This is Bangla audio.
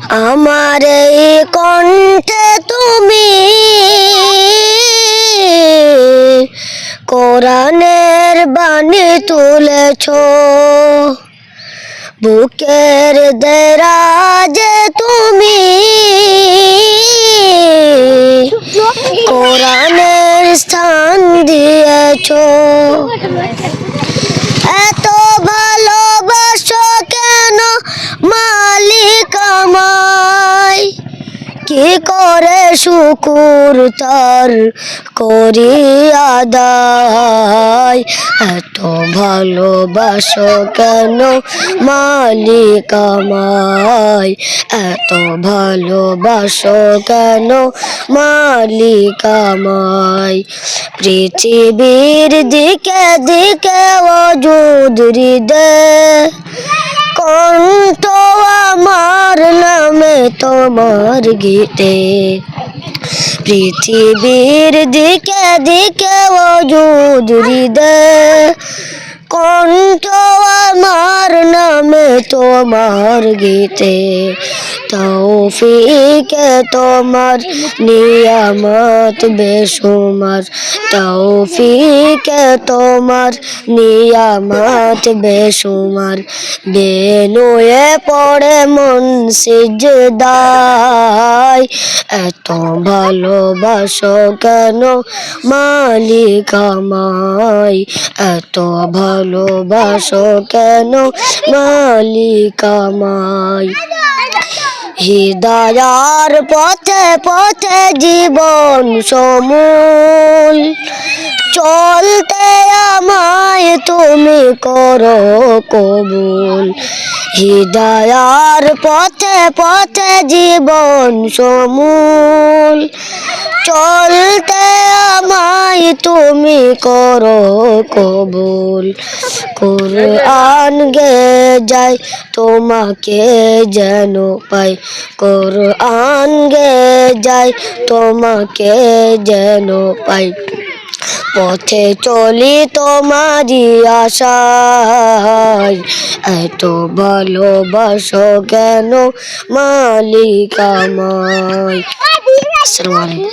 আমার এই কণ্ঠে তুমি কোরআনের বাণী তুলেছ, বুকের দেরাজে তুমি কোরআনের স্থান দিয়েছ। এত ভালোবাসো কেন মালিক আমায়, কি করে শুকুর তার করি আদায়। এত ভালোবাসো কেন মালিক আমায়, এত ভালোবাসো কেন মালিক আমায়। পৃথিবীর দিকে দিকে ওজুদ হৃদয়, কণ্ঠ আমার নামে তোমার গীতে। পৃথিবীর দিকে দিকে ওজুদ হৃদয়, কণ্ঠ আমার নামে তোমার গীতে। তৌফিকে তোমার নিয়ামত বেশুমার, তৌফিকে তোমার নিয়ামত বেশুমার। বেনুয়ে পড়ে মন সিজদায়, এত ভালোবাসো কেন মালিক আমায়, এত ভালোবাসো কেন মালিক আমায়। হিদায়ার পথে পথে জীবন সমূল, চলতে আমায় তুমি করো কবুল। হিদায়ার পথে পথে জীবন সমূল, চলতে আমায় তুমি করো কবুল। কুরআন গে যাই তোমাকে যেন পাই, কুরআন গে যাই তোমাকে যেন পাই। পথে চলি তোমারই আশায়, এত ভালোবাসো কেন মালিক আমায়। আসসালামু আলাইকুম।